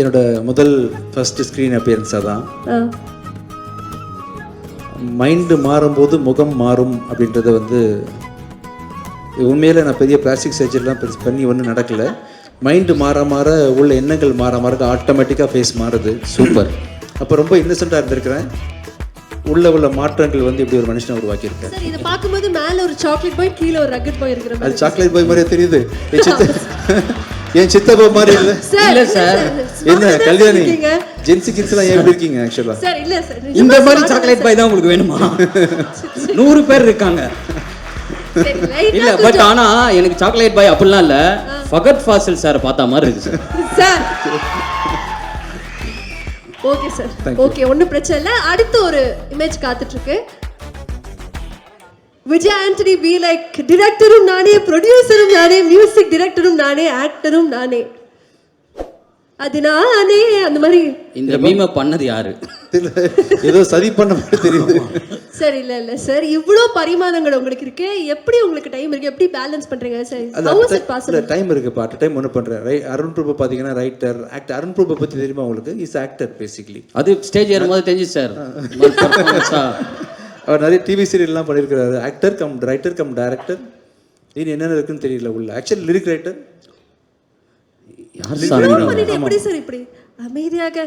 என்னோட முதல் first screen அப்பியரன்ஸாக தான். மைண்டு மாறும்போது முகம் மாறும் அப்படின்றத வந்து உண்மையில் நான் பெரிய பிளாஸ்டிக் சர்ஜரிலாம் பண்ணி ஒன்றும் நடக்கலை. மைண்டு மாற மாற உள்ள எண்ணங்கள் மாற மாற ஆட்டோமேட்டிக்காக ஃபேஸ் மாறுது. சூப்பர். அப்போ ரொம்ப இன்னசென்ட்டாக இருந்திருக்கிறேன். உள்ள மாற்றங்கள் வந்து இப்படி ஒரு மனுஷனை உருவாக்கியிருக்கேன். சார் இதை பார்க்கும்போது மேலே ஒரு சாக்லேட் பாய் கீழே ஒரு ரக்கெட் பாய் இருக்கிற அது சாக்லேட் பாய் மாதிரியே தெரியுது. என் சித்தப்பா மாதிரி இல்லை இல்ல சார். என்ன கல்யாணி ஜென்சி கிட்ஸ்லாம் எப்படி இருக்கீங்க? ஆக்சுவலா சார் இல்ல சார் இந்த மாதிரி சாக்லேட் பாய் தான் உங்களுக்கு வேணுமா? 100 பேர் இருக்காங்க. இல்ல பட் ஆனா எனக்கு சாக்லேட் பாய் அப்படிலாம் இல்ல, ஃபகத் ஃபாசில் சார் பார்த்த மாதிரி இருக்கு sir. Sir okay sir okay ஒன்றும் பிரச்சனை இல்லை. அடுத்து ஒரு இமேஜ் காத்துட்டு இருக்கு. விஜய் ஆண்டனி பி லைக் டிரெக்டரும் நானே, ப்ரொடியூசரும் நானே, மியூசிக் டிரெக்டரும் நானே, ஆக்டரும் நானே. அது நானே அந்த மாதிரி. இந்த மீமை பண்ணது யாரு? ஏதோ சரி பண்ண மாதிரி தெரியுது. சார் இல்ல இல்ல சார், இவ்ளோ பரிமாணங்கள் உங்களுக்கு இருக்கு, எப்படி உங்களுக்கு டைம் இருக்கு, எப்படி பேலன்ஸ் பண்றீங்க sir? How is it possible? Time இருக்கு, பார்ட் டைம் ஒன்று பண்றேன். அருண் பிரபு பாத்தீங்கன்னா ரைட்டர், ஆக்டர். அருண் பிரபு பத்தி தெரியுமா உங்களுக்கு? Is actor basically. அது ஸ்டேஜ் ஏறும்போது தெரிஞ்சு சார். அவர் நிறைய டிவி சீரியல்லாம் பண்ணியிருக்கிறாரு. Actor come writer cum director. இது என்னென்ன இருக்குன்னு தெரியல உள்ள. Actually lyric writer. எப்படி சார் இப்படி அமைதியாக?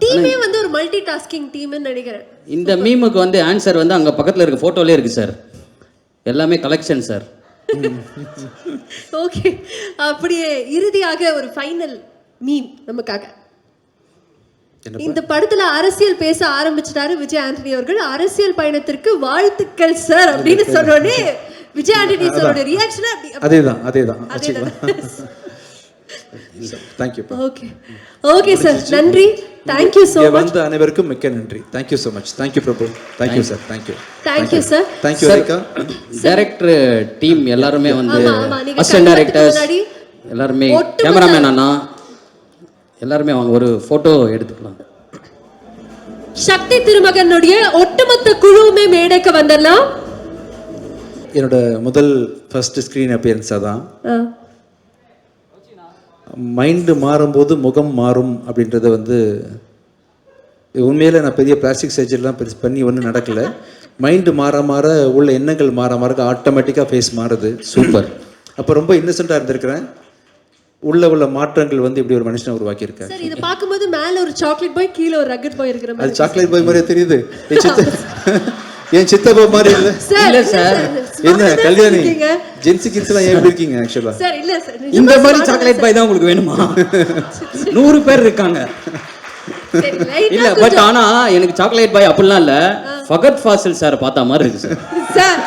டீமே வந்து ஒரு மல்டி டாஸ்கிங் டீம்னு நினைக்கிறேன். இந்த மீமுக்கு வந்து ஆன்சர் வந்து அங்க பக்கத்துல இருக்க போட்டோலயே இருக்கு சார். எல்லாமே கலெக்ஷன் சார். ஓகே, அப்படியே இறுதியாக ஒரு ஃபைனல் மீம் நமக்காக. இந்த படத்துல அரசியல் பேச ஆரம்பிச்சிட்டாரு விஜய் ஆண்டனி அவர்கள். அரசியல் பயணத்திற்கு வாழ்த்துக்கள் சார் அப்படின்னு சொன்னோடனே விஜய் ஆண்டனி சாரோட ரியாக்ஷன் அதேதான். Thank you. Okay. Okay sir. நன்றி. Thank you so much. வந்த அனைவருக்கும் மிக்க நன்றி. Thank you so much. Thank you Prabhu. Thank you sir. Thank you. Thank you sir. Thank you Rekha. Director team எல்லாரும் வந்து அசிஸ்டன்ட் டைரக்டர்ஸ் எல்லாரும் cameraman அண்ணா எல்லாரும் வாங்க ஒரு போட்டோ எடுத்துக்கலாம். சக்தி திருமகனுடைய ஒட்டுமொத்த குழுவுமே மேடைக்கு வந்தலாம். என்னோட முதல் ஃபர்ஸ்ட் ஸ்க்ரீன் அப்பியரன்ஸாக தான். மைண்டு மாறும்போது முகம் மாறும் அப்படின்றத வந்து உண்மையில் நான் பெரிய பிளாஸ்டிக் சர்ஜரிலாம் பண்ணி ஒன்றும் நடக்கலை. மைண்டு மாற மாற உள்ள எண்ணங்கள் மாற மாற ஆட்டோமேட்டிக்காக ஃபேஸ் மாறுது. சூப்பர். அப்போ ரொம்ப இன்னசென்ட்டாக இருந்திருக்கிறேன். உள்ள மாற்றங்கள் வந்து இப்படி ஒரு மனுஷனை உருவாக்கியிருக்கேன். சார் இதை பார்க்கும்போது மேலே ஒரு சாக்லேட் பாய் கீழே ஒரு ரக்கெட் பாய் இருக்கிற அது சாக்லேட் பாய் மாதிரியே தெரியுது. என் சித்தப்பா மாதிரி இல்லை இல்ல சார். என்ன கல்யாணி ஜென்சி கிட்ஸ்லாம் எப்படி இருக்கீங்க? ஆக்சுவலா சார் இல்ல சார் இந்த மாதிரி சாக்லேட் பாய் தான் உங்களுக்கு வேணுமா? 100 பேர் இருக்காங்க. இல்ல பட் ஆனா எனக்கு சாக்லேட் பாய் அப்படிலாம் இல்ல, ஃபகத் ஃபாசில் சார் பார்த்த மாதிரி இருக்கு சார். சார்